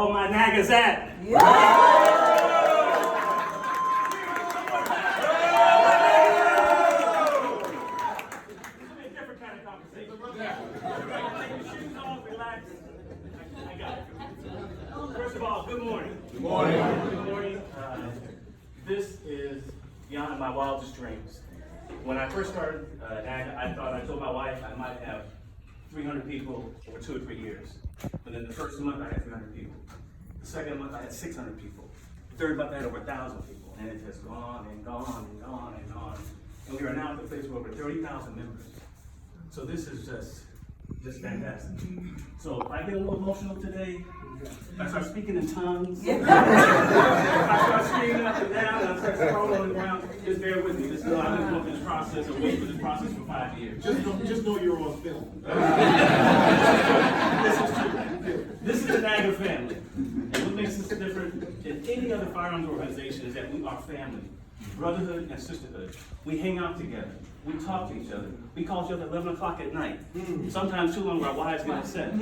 all my NAAGAs at? Different kind of conversation. Take your shoes off, relax. I got it. First of all, good morning. Good morning. Good morning. This is beyond my wildest dreams. When I first started NAAGA, I told my wife I might have 300 people over 2 or 3 years. But then the first month I had 300 people. The second month I had 600 people. The third month I had over 1,000 people. And it has gone and gone and gone and gone. And we are now at the place with over 30,000 members. So this is just fantastic. So if I get a little emotional today, if I start speaking in tongues, if I start screaming up and down, and I start crawling on the ground, just bear with me. Just know I've been going through this process and waiting for this process for 5 years. Just know you're on film. This is true. This is the NAAGA family. And what makes us different than any other firearms organization is that we are family. Brotherhood and sisterhood. We hang out together. We talk to each other. We call each other at 11 o'clock at night. Sometimes too long where our wives get upset.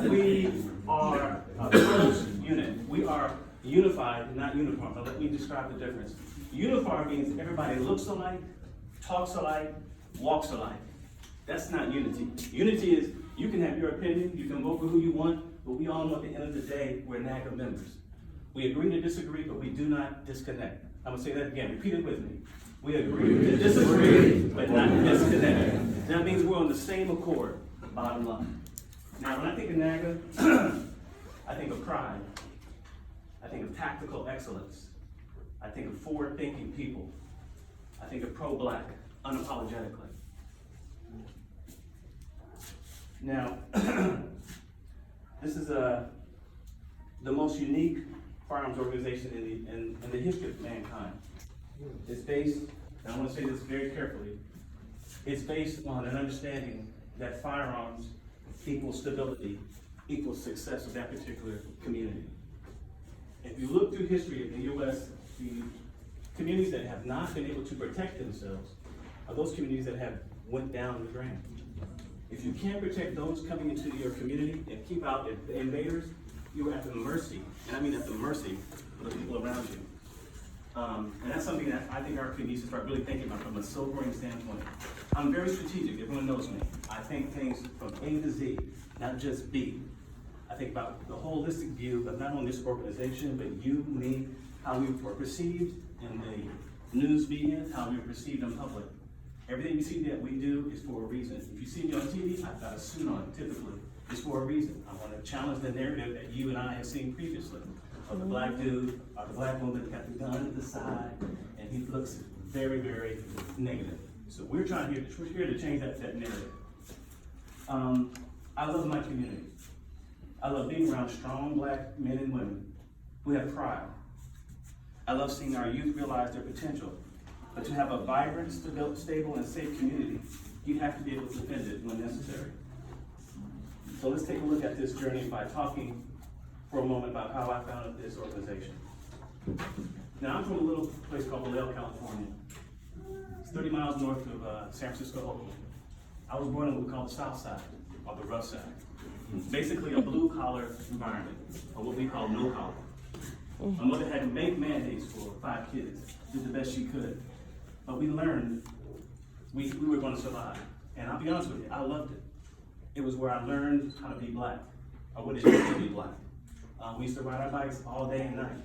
We are a close unit. We are unified, not uniform. But let me describe the difference. Uniform means everybody looks alike, talks alike, walks alike. That's not unity. Unity is you can have your opinion, you can vote for who you want, but we all know at the end of the day we're NAAGA members. We agree to disagree, but we do not disconnect. I'm going to say that again. Repeat it with me. We agree to disagree, but not disconnect. That means we're on the same accord, bottom line. Now, when I think of NAAGA, I think of pride. I think of tactical excellence. I think of forward-thinking people. I think of pro-black, unapologetically. Now, this is the most unique firearms organization in the history of mankind. It's based, and I want to say this very carefully, it's based on an understanding that firearms equals stability, equals success of that particular community. If you look through history in the U.S., the communities that have not been able to protect themselves are those communities that have went down the drain. If you can't protect those coming into your community and keep out the invaders, you are at the mercy, and I mean at the mercy of the people around you. And that's something that I think our community needs to start really thinking about from a sobering standpoint. I'm very strategic, everyone knows me. I think things from A to Z, not just B. I think about the holistic view of not only this organization, but you, me, how we were perceived in the news media, how we were perceived in public. Everything you see that we do is for a reason. If you see me on TV, I've got a suit on, typically. It's for a reason. I want to challenge the narrative that you and I have seen previously of the black dude or the black woman that got the gun at the side, and he looks very, very negative. So we're here to change that narrative. I love my community. I love being around strong black men and women who have pride. I love seeing our youth realize their potential. But to have a vibrant, stable, and safe community, you have to be able to defend it when necessary. So let's take a look at this journey by talking for a moment about how I founded this organization. Now, I'm from a little place called Vallejo, California. It's 30 miles north of San Francisco, Oakland. I was born in what we call the South Side, or the rough side. Basically a blue-collar environment, or what we call no-collar. My mother had to make mandates for 5 kids, did the best she could. But we learned we were going to survive. And I'll be honest with you, I loved it. It was where I learned how to be black, or what it is to be black. We used to ride our bikes all day and night,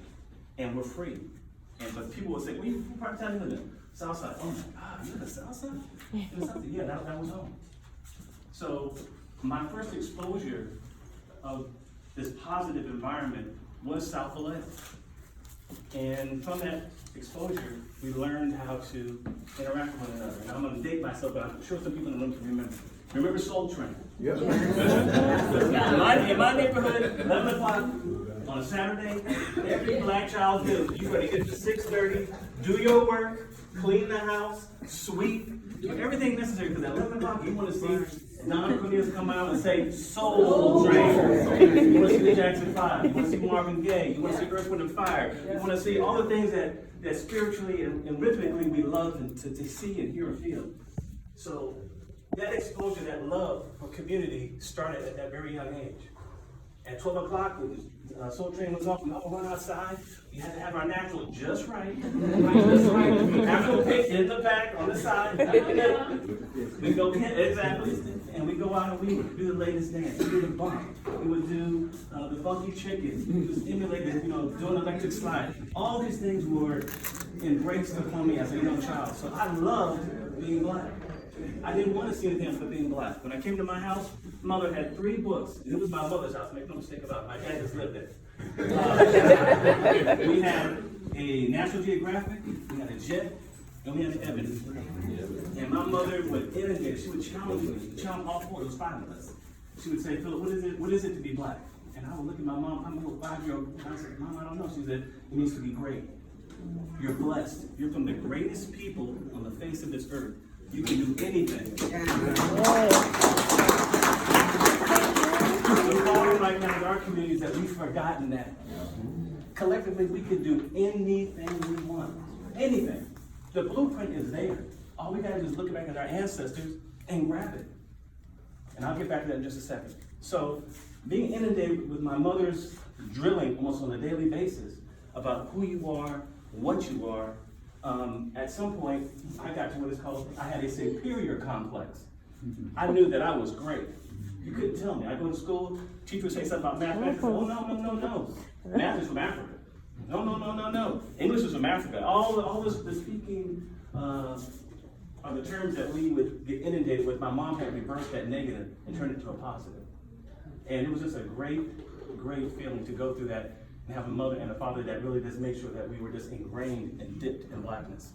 and we're free. But people would say, "Well, you part of town you live in? South Side." Oh my God, you live in the South Side? In the South Side? Yeah, that was home. So my first exposure of this positive environment was South Vallejo. And from that exposure, we learned how to interact with one another. And I'm going to date myself, but I'm sure some people in the room can remember. Remember Soul Train? Yep. In my neighborhood, 11 o'clock on a Saturday, every black child knew you better get to 6:30, do your work, clean the house, sweep, do everything necessary, because at 11 o'clock you want to see Don Cornelius come out and say, Soul Train. You want to see the Jackson 5, you want to see Marvin Gaye, you want to see Earth, Wind, and Fire, you want to see all the things that spiritually and rhythmically we love to see and hear and feel. So that exposure, that love for community started at that very young age. At 12 o'clock, the soul train was off, we all run outside. We had to have our natural just right. Just right. Afro pick in the back, on the side. We go, exactly. And we go out and we would do the latest dance. We do the bump. We would do the funky chicken. We would emulate it, doing electric slide. All these things were embraced upon me as a young child. So I loved being black. I didn't want to see anything else but being black. When I came to my house, mother had 3 books. It was my mother's house. Make no mistake about it. My dad just lived there. We had a National Geographic, we had a Jet, and we had an Ebony. And my mother would inundate. She would challenge me. Challenge all 4. It was 5 of us. She would say, Philip, what is it to be black? And I would look at my mom. I'm a little 5-year-old. And I said, Mom, I don't know. She said, it means to be great. You're blessed. You're from the greatest people on the face of this earth. You can do anything. The problem right now in our community is that we've forgotten that. Collectively, we can do anything we want. Anything. The blueprint is there. All we gotta do is look back at our ancestors and grab it. And I'll get back to that in just a second. So, being inundated with my mother's drilling almost on a daily basis about who you are, what you are, at some point, I got to what is called, I had a superior complex. I knew that I was great. You couldn't tell me. I go to school, teacher would say something about mathematics. Oh, no. Math is from Africa. No. English is from Africa. All this, the speaking are the terms that we would get inundated with. My mom had reversed that negative and turned it to a positive. And it was just a great feeling to go through that and have a mother and a father that really just made sure that we were just ingrained and dipped in blackness.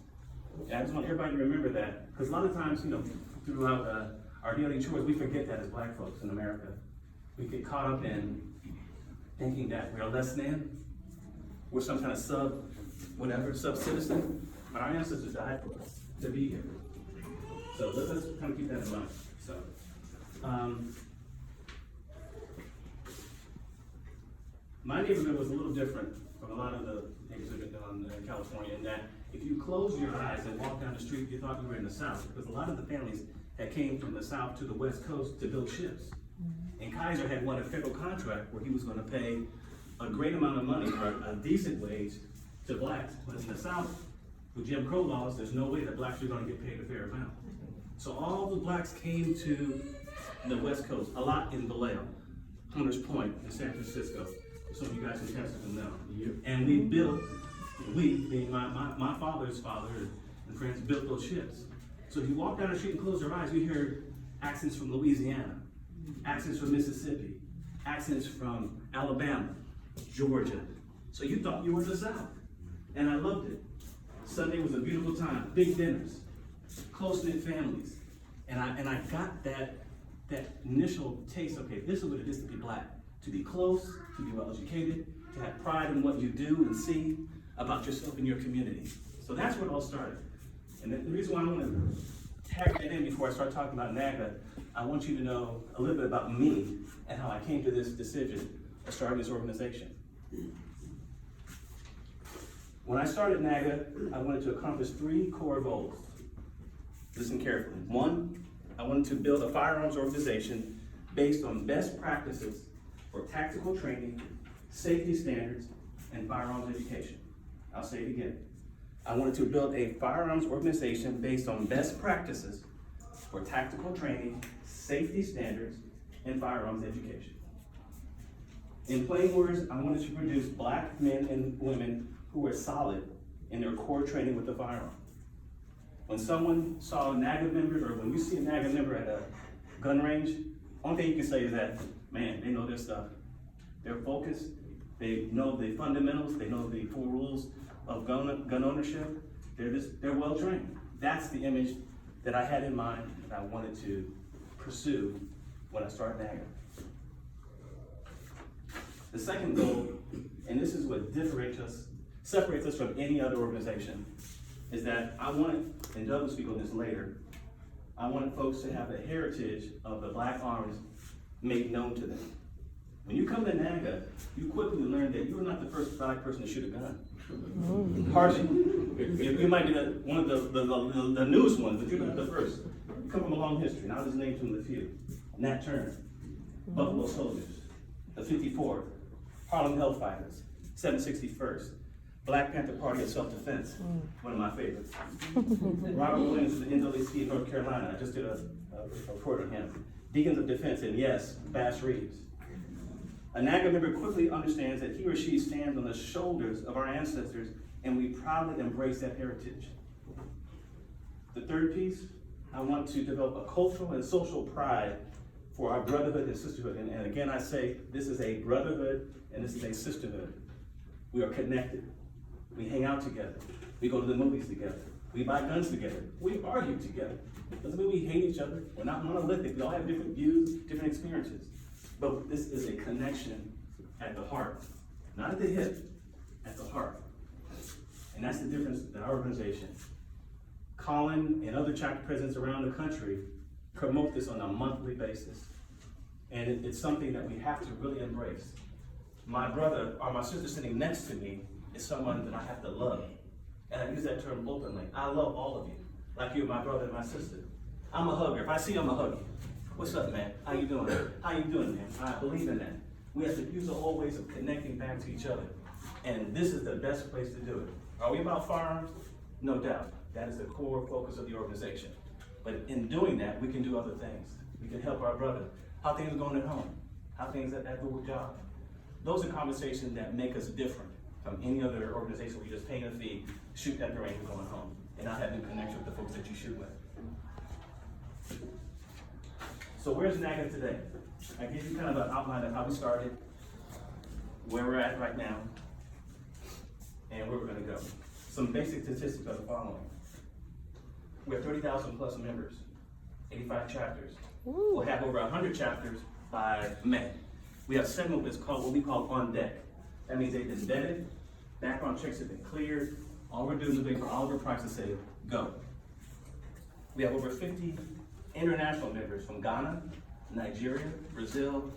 And I just want everybody to remember that, because a lot of times, throughout our daily chores, we forget that as black folks in America. We get caught up in thinking that we're less than, we're some kind of sub-citizen, but our ancestors died for us to be here. So let's kind of keep that in mind. So, my neighborhood was a little different from a lot of the neighborhoods in California in that if you close your eyes and walk down the street, you thought you were in the South, because a lot of the families that came from the South to the West Coast to build ships. And Kaiser had won a federal contract where he was going to pay a great amount of money for a decent wage to blacks. But in the South, with Jim Crow laws, there's no way that blacks are going to get paid a fair amount. So all the blacks came to the West Coast, a lot in Vallejo, Hunters Point, in San Francisco. Some of you guys in Texas will know. And we being my father's father and friends, built those ships. So if you walk down the street and close your eyes, you hear accents from Louisiana, accents from Mississippi, accents from Alabama, Georgia. So you thought you were in the South. And I loved it. Sunday was a beautiful time, big dinners, close-knit families. And I got that initial taste, okay, this is what it is to be black. To be close, to be well-educated, to have pride in what you do and see about yourself and your community. So that's where it all started. And the reason why I want to tag that in before I start talking about NAAGA, I want you to know a little bit about me and how I came to this decision of starting this organization. When I started NAAGA, I wanted to accomplish 3 core goals. Listen carefully. 1, I wanted to build a firearms organization based on best practices for tactical training, safety standards, and firearms education. I'll say it again. I wanted to build a firearms organization based on best practices for tactical training, safety standards, and firearms education. In plain words, I wanted to produce black men and women who were solid in their core training with the firearm. When someone saw a NAAGA member, or when you see a NAAGA member at a gun range, only thing you can say is that, man, they know their stuff. They're focused, they know the fundamentals, they know the 4 rules of gun ownership. They're well trained. That's the image that I had in mind that I wanted to pursue when I started NAAGA. The second goal, and this is what separates us from any other organization, is that I wanted, and Doug will speak on this later, I wanted folks to have the heritage of the black arms made known to them. When you come to NAAGA, you quickly learn that you're not the first black person to shoot a gun. Partially. You might be one of the newest ones, but you're not the first. You come from a long history, and I'll just name some of the few. Nat Turner, Buffalo Soldiers, the 54th, Harlem Hellfighters, 761st, Black Panther Party of Self-Defense, one of my favorites. Robert Williams from the NAACP of North Carolina, I just did a report on him. Deacons of Defense, and yes, Bass Reeves. A NAAGA member quickly understands that he or she stands on the shoulders of our ancestors, and we proudly embrace that heritage. The third piece, I want to develop a cultural and social pride for our brotherhood and sisterhood. And again, I say, this is a brotherhood and this is a sisterhood. We are connected. We hang out together. We go to the movies together. We buy guns together. We argue together. Doesn't mean we hate each other. We're not monolithic. We all have different views, different experiences. But this is a connection at the heart, not at the hip, at the heart. And that's the difference in our organization. Colin and other chapter presidents around the country promote this on a monthly basis. And it's something that we have to really embrace. My brother or my sister sitting next to me is someone that I have to love. And I use that term openly. I love all of you, like you're my brother and my sister. I'm a hugger. If I see you, I'm a hug you. What's up, man? How you doing? How you doing, man? I believe in that. We have to use the old ways of connecting back to each other. And this is the best place to do it. Are we about firearms? No doubt. That is the core focus of the organization. But in doing that, we can do other things. We can help our brother. How things are going at home? How things at the job? Those are conversations that make us different from any other organization where you just pay a fee, shoot at the range, and going home, and not having connection with the folks that you shoot with. So where's NAAGA today? I gave you kind of an outline of how we started, where we're at right now, and where we're gonna go. Some basic statistics are the following. We have 30,000 plus members, 85 chapters. Ooh. We'll have over 100 chapters by May. We have segments called what we call on deck. That means they've been vetted, background checks have been cleared. All we're doing is waiting for Oliver Price to say, go. We have over 50 international members from Ghana, Nigeria, Brazil,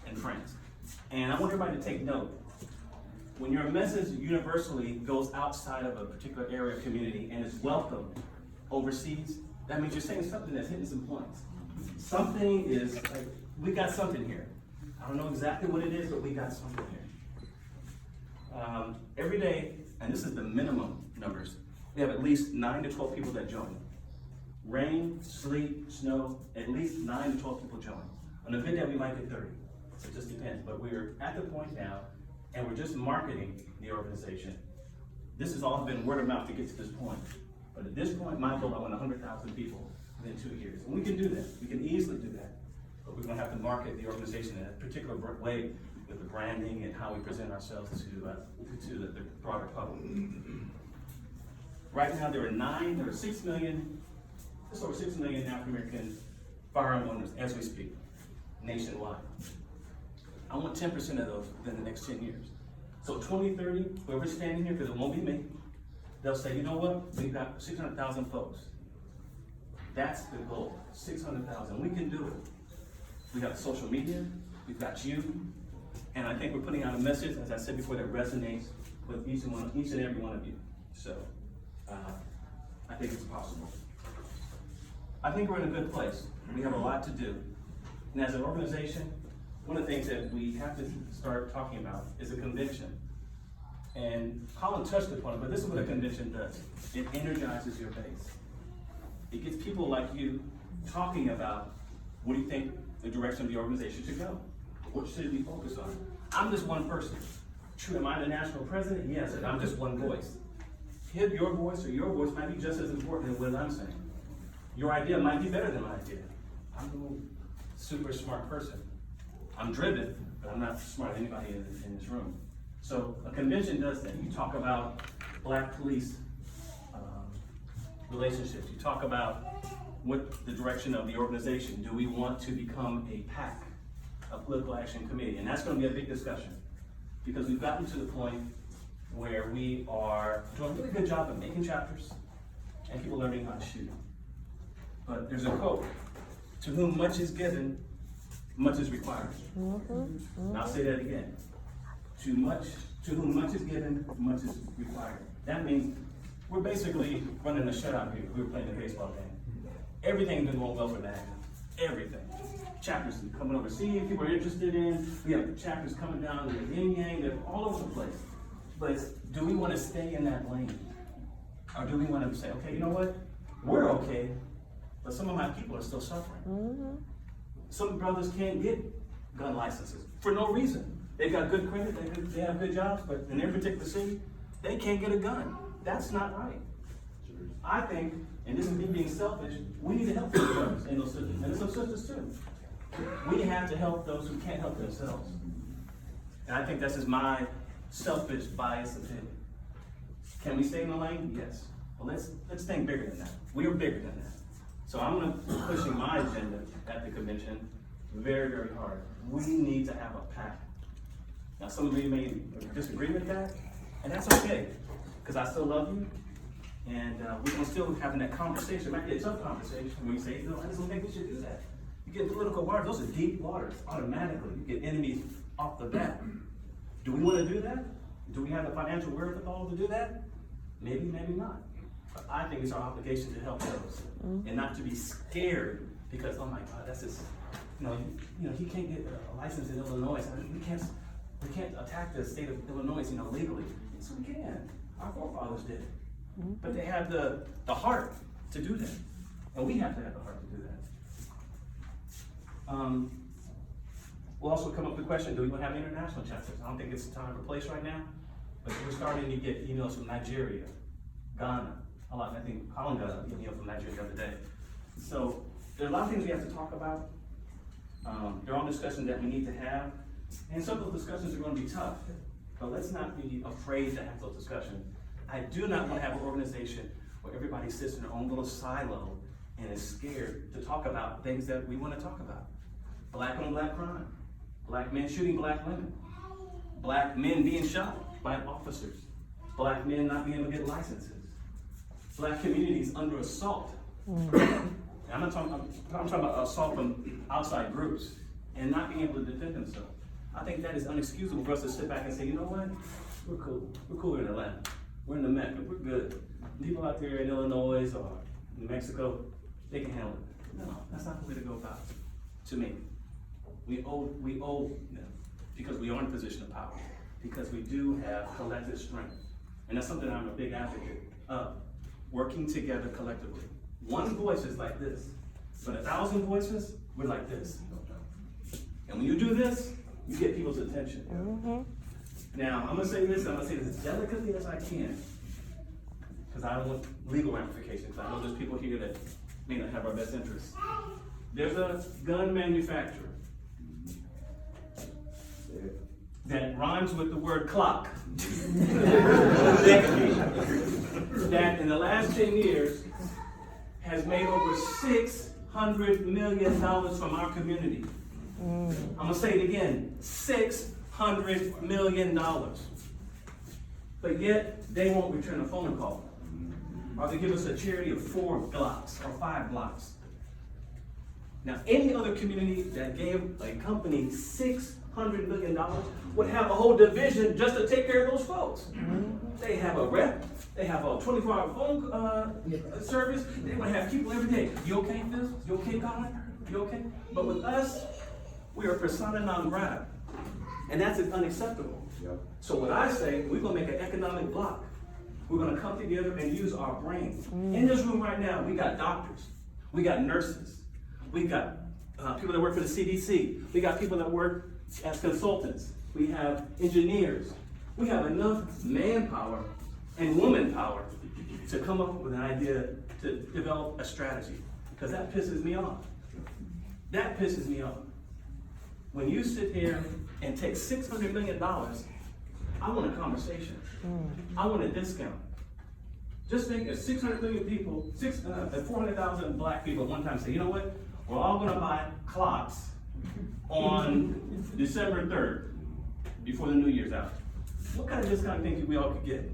and France. And I want everybody to take note. When your message universally goes outside of a particular area or community and is welcome overseas, that means you're saying something that's hitting some points. Something is like, we got something here. I don't know exactly what it is, but we got something here. Every day, and this is the minimum numbers, we have at least 9 to 12 people that join. Rain, sleet, snow, at least 9 to 12 people join. On a good day, we might get 30. So it just depends. But we're at the point now, and we're just marketing the organization. This has all been word of mouth to get to this point. But at this point, my goal, I want 100,000 people within 2 years. And we can do that. We can easily do that. But we're going to have to market the organization in a particular way with the branding and how we present ourselves to the broader public. Right now, there are 6 million, just over 6 million African American firearm owners as we speak, nationwide. I want 10% of those within the next 10 years. So 2030, whoever's standing here, because it won't be me, they'll say, you know what, we've got 600,000 folks. That's the goal, 600,000. We can do it. We got social media, we've got you, and I think we're putting out a message, as I said before, that resonates with each and every one of you. So I think it's possible. I think we're in a good place. We have a lot to do. And as an organization, one of the things that we have to start talking about is a convention. And Colin touched upon it, but this is what a convention does. It energizes your base. It gets people like you talking about, what do you think the direction of the organization should go? What should it be focused on? I'm just one person. True, am I the national president? Yes, and I'm just one voice. Your voice might be just as important as what I'm saying. Your idea might be better than my idea. I'm a super smart person. I'm driven, but I'm not smart as anybody in this room. So a convention does that. You talk about black police relationships. You talk about what the direction of the organization. Do we want to become a PAC, a political action committee? And that's going to be a big discussion because we've gotten to the point where we are doing a really good job of making chapters and people learning how to shoot. But there's a quote, to whom much is given, much is required. And I'll say that again. To whom much is given, much is required. That means we're basically running a shutout here. We were playing a baseball game. Everything's been going well for NAAGA. Everything. chapters coming overseas, people are interested in. We have chapters coming down in the yin yang, they're all over the place. But do we want to stay in that lane? Or do we want to say, okay, you know what? We're okay, but some of my people are still suffering. Some brothers can't get gun licenses for no reason. They've got good credit, they have good jobs, but in their particular city, they can't get a gun. That's not right. I think, and this is me being selfish, we need to help those brothers and those sisters, and some sisters too. We have to help those who can't help themselves. And I think that's just my selfish, biased opinion. Can we stay in the lane? Yes. Well, let's think bigger than that. We are bigger than that. So I'm going to be pushing my agenda at the convention very, very hard. We need to have a pact. Now, some of you may disagree with that, and that's okay, because I still love you, and we're going to still having that conversation. It might be a tough conversation when you say, no, I just don't think we should do that. You get political waters, those are deep waters, automatically. You get enemies off the bat. Do we want to do that? Do we have the financial wherewithal to do that? Maybe, maybe not. But I think it's our obligation to help those, and not to be scared because, oh my God, that's just, you know, he can't get a license in Illinois. So we can't attack the state of Illinois, legally. Yes, we can. Our forefathers did. But they have the heart to do that, and we have to have the heart to do that. We'll also come up with the question: do we want to have international chapters? I don't think it's time or place right now, but we're starting to get emails from Nigeria, Ghana. I think Colin got an email from Nigeria the other day. So there are a lot of things we have to talk about. They're all discussions that we need to have, and some of those discussions are going to be tough. But let's not be afraid to have those discussions. I do not want to have an organization where everybody sits in their own little silo and is scared to talk about things that we want to talk about. Black on black crime, black men shooting black women, black men being shot by officers, black men not being able to get licenses, black communities under assault. I'm talking about assault from outside groups and not being able to defend themselves. I think that is unexcusable for us to sit back and say, you know what? We're cool. We're cooler in Atlanta. We're in the Mecca. We're good. People out there in Illinois or New Mexico, they can handle it. No, that's not the way to go about it. To me, we owe them because we are in a position of power, because we do have collective strength, and that's something I'm a big advocate of. Working together collectively. One voice is like this, but 1,000 voices, we're like this. And when you do this, you get people's attention. Now, I'm going to say this as delicately as I can, because I don't want legal ramifications. I know there's people here that may not have our best interests. There's a gun manufacturer that rhymes with the word clock. That in the last 10 years has made over $600 million from our community. I'm going to say it again, $600 million. But yet, they won't return a phone call. Or they give us a charity of 4 blocks or 5 blocks. Now, any other community that gave a company $600 million would have a whole division just to take care of those folks. They have a rep, they have a 24-hour phone service, they would have people every day. You okay, Phil? You okay, Colin? You okay? But with us, we are persona non grata, and that's unacceptable. So what I say, we're going to make an economic block. We're going to come together and use our brains. In this room right now, we got doctors, we got nurses, we got people that work for the CDC, we got people that work as consultants, we have engineers. We have enough manpower and woman power to come up with an idea to develop a strategy, because that pisses me off. That pisses me off. When you sit here and take $600 million, I want a conversation. I want a discount. Just think if 600 million people, 400,000 black people at one time say, you know what, we're all gonna buy clocks on December 3rd, before the New Year's out. What kind of discount do you think we all could get?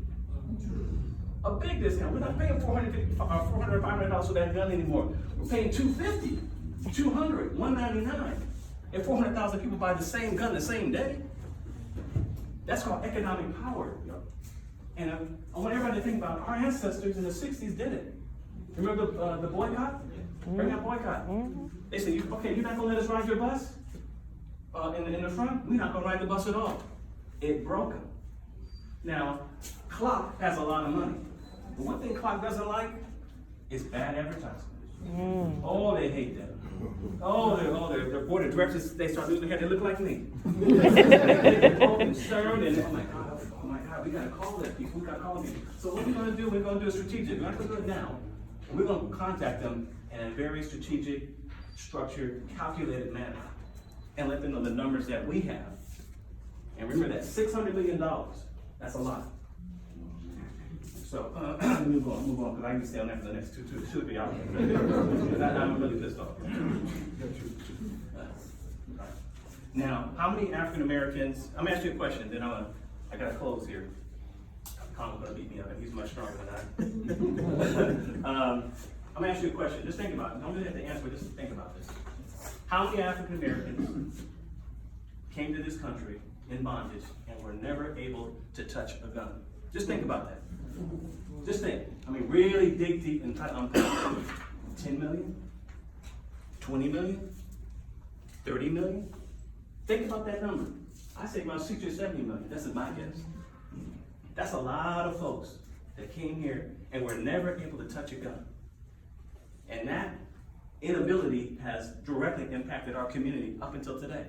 A big discount. We're not paying $400 or $500 for that gun anymore. We're paying $250, $200, $199. And 400,000 people buy the same gun the same day. That's called economic power. And I want everybody to think about our ancestors in the 60s did it. Remember the boycott? Bring out boycott. They say, okay, you're not gonna let us ride your bus? In the front? We're not gonna ride the bus at all. It broke them. Now, Clock has a lot of money. But one thing Clock doesn't like is bad advertising. Oh, they hate that. Their board of directors, they start losing their hair, they look like me. They're concerned, and oh my God, we gotta call that people, we gotta call people. So what we're gonna do, we're gonna do a strategic, we're not gonna do it now. We're gonna contact them in a very strategic, structured, calculated manner, and let them know the numbers that we have. And remember that $600 million, that's a lot. So, move on, because I can stay on that for the next two to 3 hours. I'm really pissed off. Now, how many African Americans, I'm gonna ask you a question, then I gotta close here. Colin's gonna beat me up, and he's much stronger than I. I'm gonna ask you a question, just think about it. Don't really have to answer, just think about this. How many African Americans came to this country in bondage and were never able to touch a gun? Just think about that. Just think. I mean, really dig deep and unpack it. 10 million? 20 million? 30 million? Think about that number. I say about 60 or 70 million. That's my guess. That's a lot of folks that came here and were never able to touch a gun. And that inability has directly impacted our community up until today.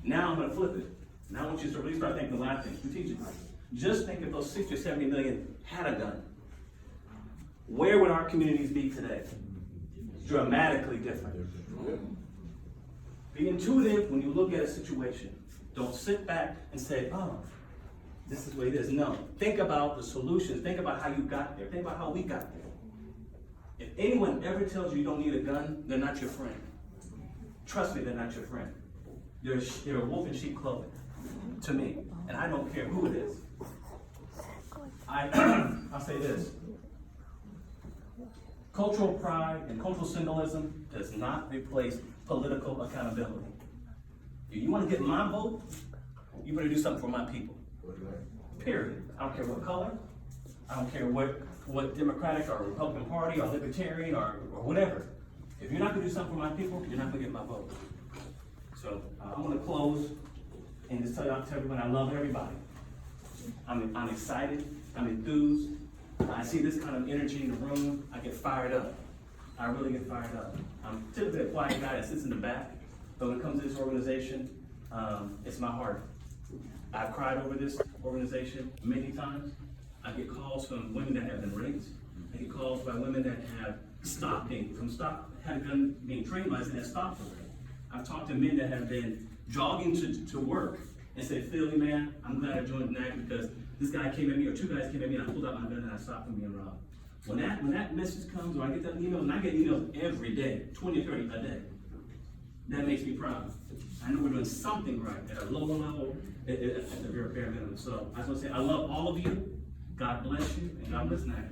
Now I'm going to flip it. Now I want you to really start thinking the last thing, strategically. Just think if those 60 or 70 million had a gun. Where would our communities be today? Dramatically different. Be intuitive when you look at a situation. Don't sit back and say, oh, this is the way it is. No, think about the solutions. Think about how you got there. Think about how we got there. If anyone ever tells you you don't need a gun, they're not your friend. Trust me, they're not your friend. They're a wolf in sheep clothing to me, and I don't care who it is. I'll say this. Cultural pride and cultural symbolism does not replace political accountability. If you want to get my vote, you better do something for my people. Period. I don't care what color. I don't care what Democratic or Republican Party or Libertarian or whatever. If you're not going to do something for my people, you're not going to get my vote. So I'm going to close and just tell everyone I love everybody. I'm excited. I'm enthused. I see this kind of energy in the room. I get fired up. I really get fired up. I'm typically a quiet guy that sits in the back, but when it comes to this organization, it's my heart. I've cried over this organization many times. I get calls from women that have been raped. I get calls by women that have had a gun being trained by us and have stopped already. I've talked to men that have been jogging to work and said, Philly, man, I'm glad I joined NAAGA because this guy came at me, or two guys came at me, and I pulled out my gun and I stopped from being robbed. When that message comes, or I get that email, and I get emails every day, 20 or 30 a day, that makes me proud. I know we're doing something right at a lower level, at the very bare minimum. So I just want to say, I love all of you. God bless you, and God bless NAAGA.